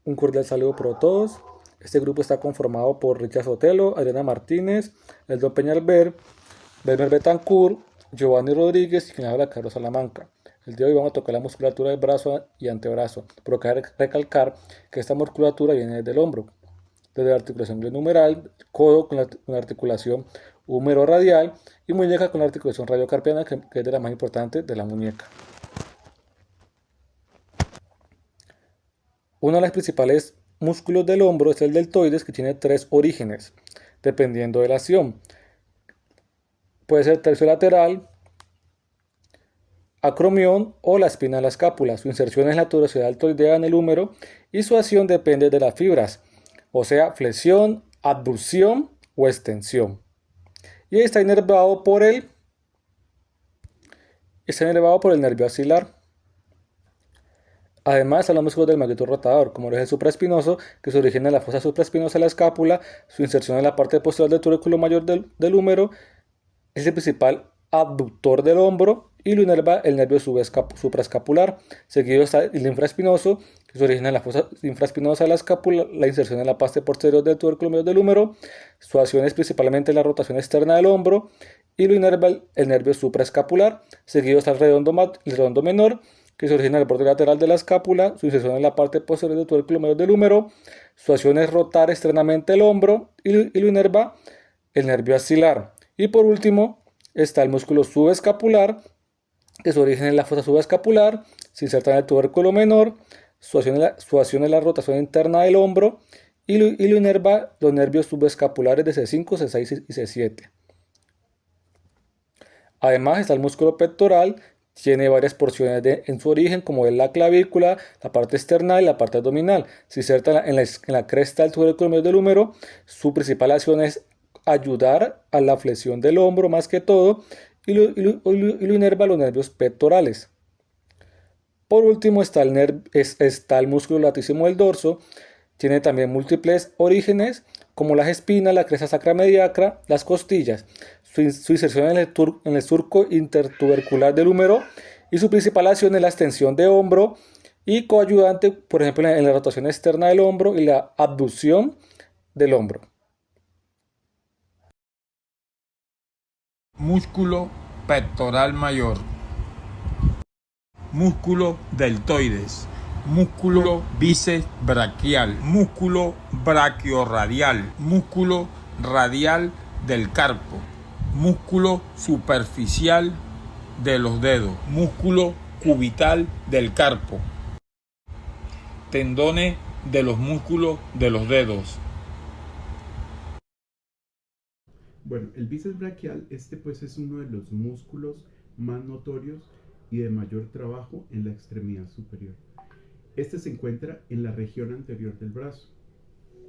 Un cordial saludo para todos. Este grupo está conformado por Richard Sotelo, Adriana Martínez, Eldon Peñalver, Belmer Betancourt, Giovanni Rodríguez y quien habla Carlos Salamanca. El día de hoy vamos a tocar la musculatura del brazo y antebrazo, pero cabe recalcar que esta musculatura viene desde el hombro, desde la articulación glenohumeral, codo con la articulación húmero-radial y muñeca con la articulación radiocarpiana, que es de la más importante de la muñeca. Uno de los principales músculos del hombro es el deltoides, que tiene tres orígenes, dependiendo de la acción. Puede ser terciolateral, acromión o la espina de la escápula. Su inserción es la tuberosidad deltoidea en el húmero y su acción depende de las fibras, o sea, flexión, abducción o extensión. Y está inervado por el nervio axilar. Además, están los músculos del magneto rotador, como el eje supraespinoso, que se origina en la fosa supraespinosa de la escápula. Su inserción en la parte posterior del tubérculo mayor del húmero es el principal abductor del hombro y lo inerva el nervio supraescapular. Seguido está el infraespinoso, que se origina en la fosa infraespinosa de la escápula, la inserción en la parte posterior del tubérculo mayor del húmero. Su acción es principalmente la rotación externa del hombro y lo inerva el nervio supraescapular. Seguido está el redondo menor, que se origina en el borde lateral de la escápula, su inserción en la parte posterior del tubérculo mayor del húmero. Su acción es rotar externamente el hombro y lo inerva el nervio axilar. Y por último está el músculo subescapular, que su origen es la fosa subescapular, se inserta en el tubérculo menor. Su acción es la rotación interna del hombro y lo inerva los nervios subescapulares de C5, C6 y C7. Además está el músculo pectoral, tiene varias porciones en su origen, como es la clavícula, la parte externa y la parte abdominal. Se inserta en la cresta del tubérculo medio del húmero. Su principal acción es ayudar a la flexión del hombro más que todo y lo inerva los nervios pectorales. Por último está el músculo latísimo del dorso. Tiene también múltiples orígenes, como las espinas, la cresta sacramediacra, las costillas. Su inserción en el surco intertubercular del húmero y su principal acción es la extensión de hombro y coayudante, por ejemplo, en la rotación externa del hombro y la abducción del hombro. Músculo pectoral mayor, músculo deltoides, músculo bíceps braquial, músculo braquiorradial, músculo radial del carpo, músculo superficial de los dedos, músculo cubital del carpo, tendones de los músculos de los dedos. Bueno, el bíceps braquial, pues es uno de los músculos más notorios y de mayor trabajo en la extremidad superior. Este se encuentra en la región anterior del brazo,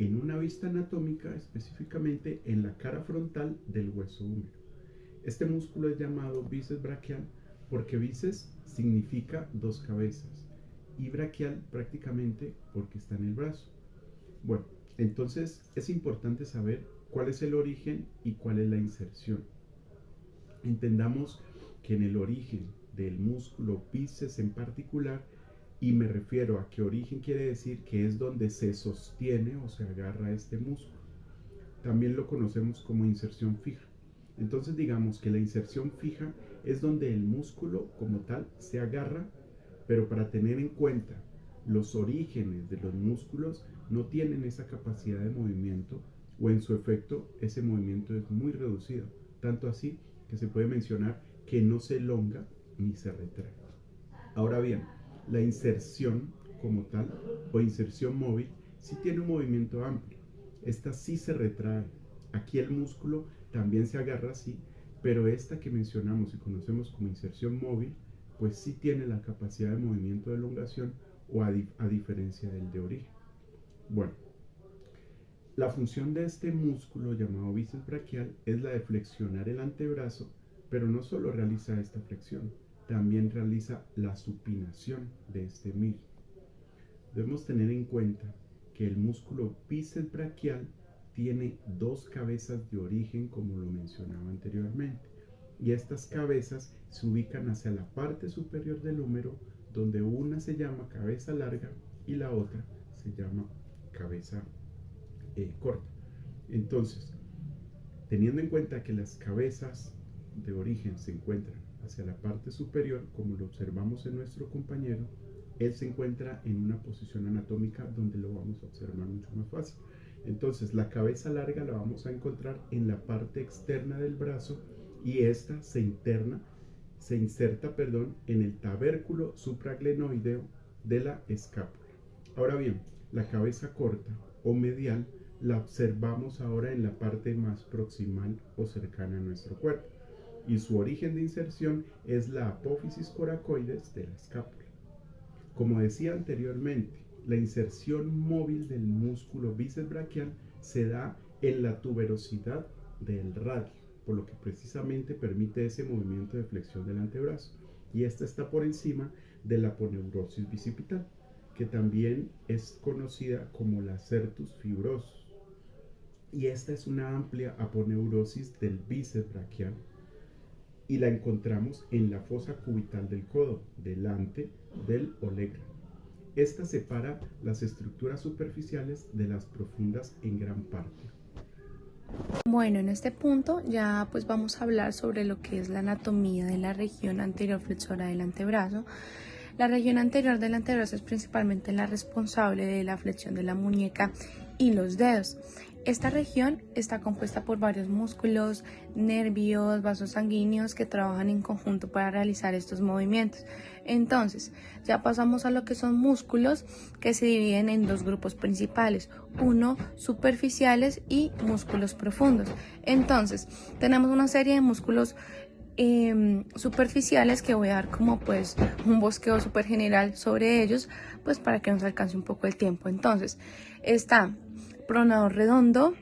en una vista anatómica, específicamente en la cara frontal del hueso húmero. Este músculo es llamado bíceps braquial porque bíceps significa dos cabezas y braquial prácticamente porque está en el brazo. Bueno, entonces es importante saber cuál es el origen y cuál es la inserción. Entendamos que en el origen del músculo bíceps en particular, y me refiero a que origen quiere decir que es donde se sostiene o se agarra este músculo. También lo conocemos como inserción fija. Entonces digamos que la inserción fija es donde el músculo como tal se agarra, pero para tener en cuenta los orígenes de los músculos no tienen esa capacidad de movimiento, o en su efecto ese movimiento es muy reducido, tanto así que se puede mencionar que no se elonga ni se retrae. Ahora bien, la inserción como tal o inserción móvil sí tiene un movimiento amplio. Esta sí se retrae. Aquí el músculo también se agarra así, pero esta que mencionamos y conocemos como inserción móvil, pues sí tiene la capacidad de movimiento de elongación, o a diferencia del de origen. Bueno, la función de este músculo llamado bíceps braquial es la de flexionar el antebrazo, pero no solo realiza esta flexión, también realiza la supinación de este mismo. Debemos tener en cuenta que el músculo bíceps braquial tiene dos cabezas de origen, como lo mencionaba anteriormente, y estas cabezas se ubican hacia la parte superior del húmero, donde una se llama cabeza larga y la otra se llama cabeza corta. Entonces, teniendo en cuenta que las cabezas de origen se encuentran hacia la parte superior, como lo observamos en nuestro compañero, él se encuentra en una posición anatómica donde lo vamos a observar mucho más fácil. Entonces, la cabeza larga la vamos a encontrar en la parte externa del brazo y esta se inserta en el tabérculo supraglenoideo de la escápula. Ahora bien, la cabeza corta o medial la observamos ahora en la parte más proximal o cercana a nuestro cuerpo, y su origen de inserción es la apófisis coracoides de la escápula. Como decía anteriormente, la inserción móvil del músculo bíceps braquial se da en la tuberosidad del radio, por lo que precisamente permite ese movimiento de flexión del antebrazo, y esta está por encima de la aponeurosis bicipital, que también es conocida como la certus fibrosus, y esta es una amplia aponeurosis del bíceps braquial y la encontramos en la fosa cubital del codo, delante del olecranon. Esta separa las estructuras superficiales de las profundas en gran parte. Bueno, en este punto ya pues vamos a hablar sobre lo que es la anatomía de la región anterior flexora del antebrazo. La región anterior del antebrazo es principalmente la responsable de la flexión de la muñeca y los dedos. Esta región está compuesta por varios músculos, nervios, vasos sanguíneos que trabajan en conjunto para realizar estos movimientos. Entonces, ya pasamos a lo que son músculos, que se dividen en dos grupos principales, uno superficiales y músculos profundos. Entonces, tenemos una serie de músculos superficiales que voy a dar como pues un bosqueo súper general sobre ellos, pues para que nos alcance un poco el tiempo. Entonces, está pronador redondo,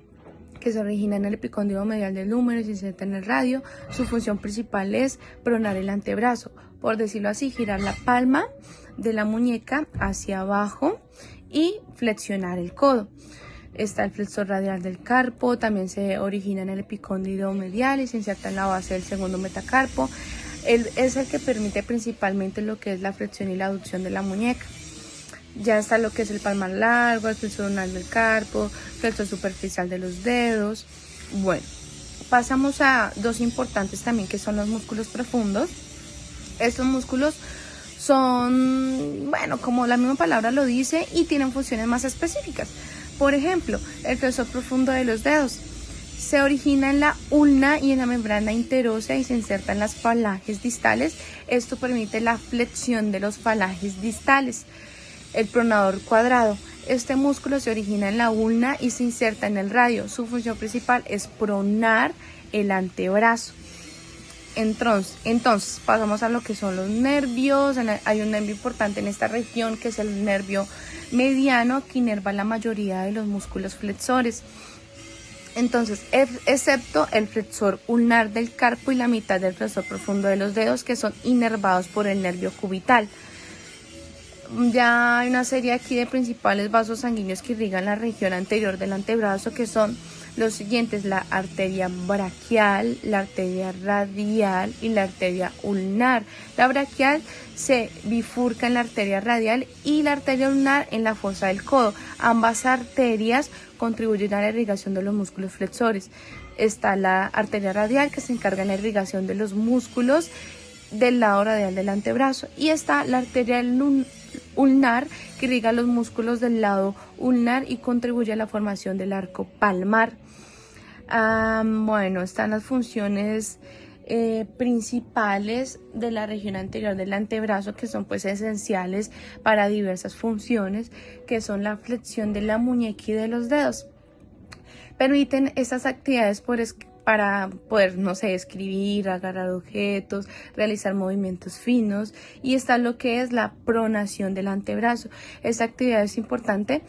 que se origina en el epicóndilo medial del húmero y se inserta en el radio. Su función principal es pronar el antebrazo, por decirlo así, girar la palma de la muñeca hacia abajo y flexionar el codo. Está el flexor radial del carpo, también se origina en el epicóndilo medial y se inserta en la base del segundo metacarpo. Él es el que permite principalmente lo que es la flexión y la aducción de la muñeca. Ya está lo que es el palmar largo, el flexor ulnar del carpo, flexor superficial de los dedos. Bueno, pasamos a dos importantes también, que son los músculos profundos. Estos músculos son, bueno, como la misma palabra lo dice, y tienen funciones más específicas. Por ejemplo, el flexor profundo de los dedos se origina en la ulna y en la membrana interósea y se inserta en las falanges distales. Esto permite la flexión de los falanges distales. El pronador cuadrado. Este músculo se origina en la ulna y se inserta en el radio. Su función principal es pronar el antebrazo. Entonces pasamos a lo que son los nervios. Hay un nervio importante en esta región, que es el nervio mediano, que inerva la mayoría de los músculos flexores. Entonces, excepto el flexor ulnar del carpo y la mitad del flexor profundo de los dedos, que son inervados por el nervio cubital. Ya hay una serie aquí de principales vasos sanguíneos que irrigan la región anterior del antebrazo, que son los siguientes: la arteria braquial, la arteria radial y la arteria ulnar. La braquial se bifurca en la arteria radial y la arteria ulnar en la fosa del codo. Ambas arterias contribuyen a la irrigación de los músculos flexores. Está la arteria radial, que se encarga de la irrigación de los músculos del lado radial del antebrazo, y está la arteria ulnar, que irriga los músculos del lado ulnar y contribuye a la formación del arco palmar. Bueno, están las funciones principales de la región anterior del antebrazo, que son pues esenciales para diversas funciones, que son la flexión de la muñeca y de los dedos. Permiten estas actividades para poder, no sé, escribir, agarrar objetos, realizar movimientos finos, y está lo que es la pronación del antebrazo. Esta actividad es importante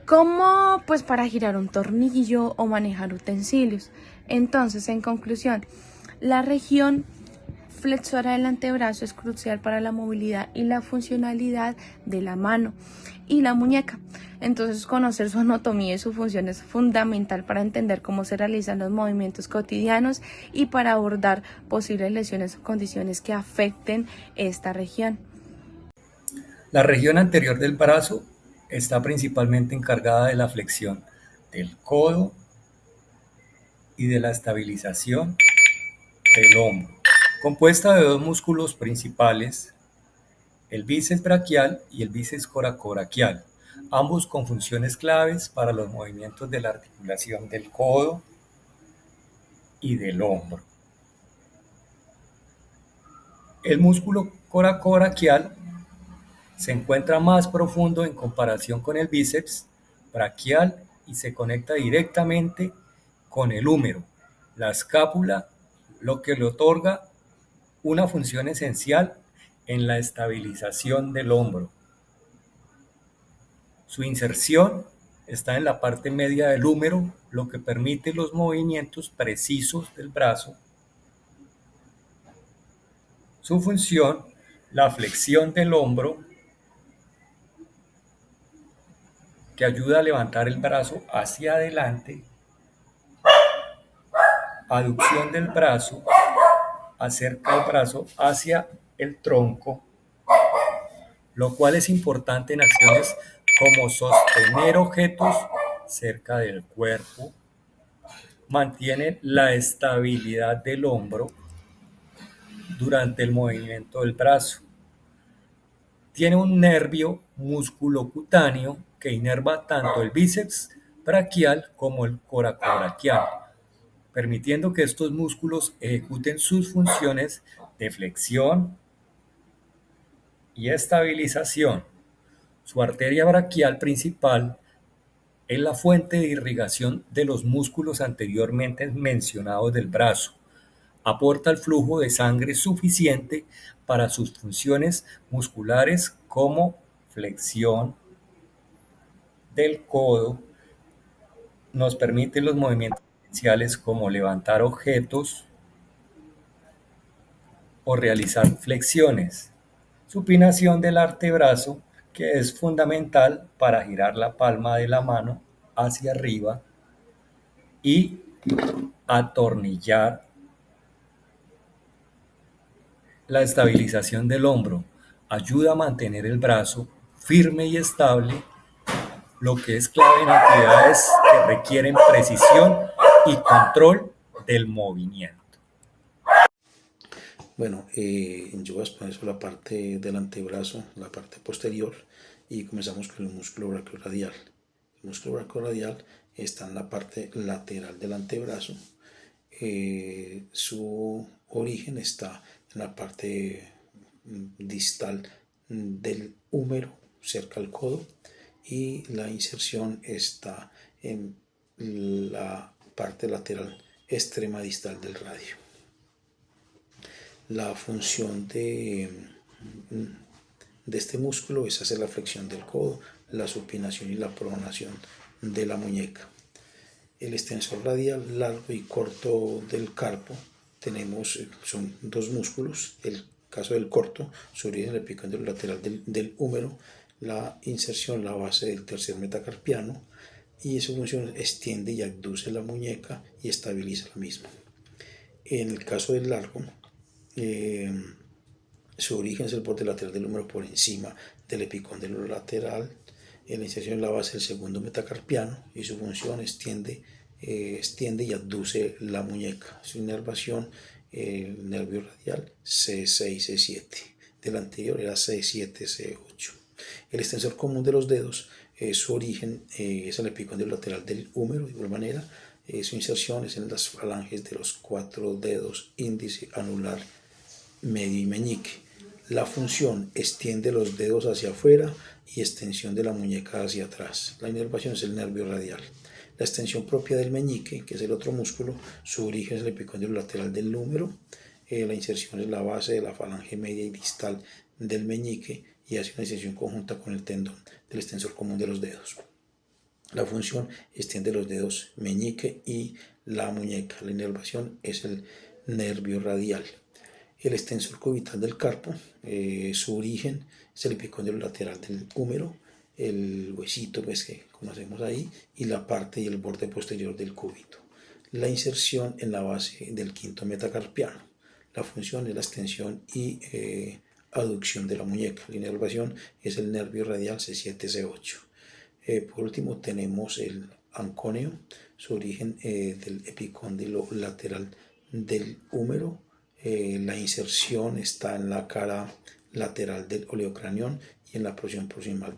como pues para girar un tornillo o manejar utensilios. Entonces, en conclusión, la región flexora del antebrazo es crucial para la movilidad y la funcionalidad de la mano y la muñeca. Entonces, conocer su anatomía y su función es fundamental para entender cómo se realizan los movimientos cotidianos y para abordar posibles lesiones o condiciones que afecten esta región. La región anterior del brazo está principalmente encargada de la flexión del codo y de la estabilización del hombro, compuesta de dos músculos principales, el bíceps braquial y el bíceps coracobraquial, ambos con funciones claves para los movimientos de la articulación del codo y del hombro. El músculo coracobraquial se encuentra más profundo en comparación con el bíceps braquial y se conecta directamente con el húmero, la escápula, lo que le otorga una función esencial en la estabilización del hombro. Su inserción está en la parte media del húmero, lo que permite los movimientos precisos del brazo. Su función, la flexión del hombro, que ayuda a levantar el brazo hacia adelante, aducción del brazo, acerca el brazo hacia el tronco, lo cual es importante en acciones como sostener objetos cerca del cuerpo, mantiene la estabilidad del hombro durante el movimiento del brazo. Tiene un nervio musculocutáneo que inerva tanto el bíceps braquial como el coracobraquial, permitiendo que estos músculos ejecuten sus funciones de flexión y estabilización. Su arteria braquial principal es la fuente de irrigación de los músculos anteriormente mencionados del brazo. Aporta el flujo de sangre suficiente para sus funciones musculares como flexión del codo, nos permite los movimientos esenciales como levantar objetos o realizar flexiones. Supinación del antebrazo, que es fundamental para girar la palma de la mano hacia arriba y atornillar. La estabilización del hombro ayuda a mantener el brazo firme y estable, lo que es clave en actividades que requieren precisión y control del movimiento. Bueno, yo voy a exponer sobre la parte del antebrazo, la parte posterior, y comenzamos con el músculo brachioradial. El músculo brachioradial está en la parte lateral del antebrazo. Su origen está en la parte distal del húmero, cerca al codo, y la inserción está en la parte lateral extrema distal del radio. La función de este músculo es hacer la flexión del codo, la supinación y la pronación de la muñeca. El extensor radial largo y corto del carpo son dos músculos. El caso del corto, su origen en el epicóndilo lateral del húmero, la inserción en la base del tercer metacarpiano, y su función extiende y abduce la muñeca y estabiliza la misma. En el caso del largo, su origen es el borde lateral del húmero por encima del epicóndilo lateral, en la inserción en la base del segundo metacarpiano, y su función extiende y abduce la muñeca. Su inervación, el nervio radial C6, C7. Del anterior era C7, C8. El extensor común de los dedos, su origen es el epicóndilo lateral del húmero, de igual manera. Su inserción es en las falanges de los 4 dedos índice, anular, medio y meñique. La función extiende los dedos hacia afuera y extensión de la muñeca hacia atrás. La inervación es el nervio radial. La extensión propia del meñique, que es el otro músculo, su origen es el epicóndilo lateral del húmero. La inserción es la base de la falange media y distal del meñique y hace una inserción conjunta con el tendón del extensor común de los dedos. La función extiende los dedos meñique y la muñeca. La inervación es el nervio radial. El extensor cubital del carpo, su origen es el epicóndilo lateral del húmero, el huesito pues, que conocemos ahí, y la parte y el borde posterior del cúbito. La inserción en la base del quinto metacarpiano. La función es la extensión y aducción de la muñeca. La inervación es el nervio radial C7, C8. Por último tenemos el ancóneo, su origen del epicóndilo lateral del húmero. La inserción está en la cara lateral del oleocranión y en la porción proximal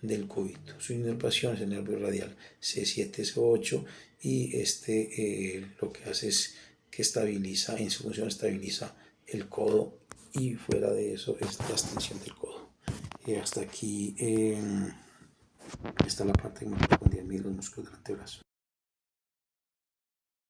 del cúbito. Su inervación es el nervio radial C7-C8 y lo que hace es que estabiliza, en su función estabiliza el codo, y fuera de eso es la extensión del codo. Hasta aquí está la parte que me correspondía a mí, los músculos del antebrazo.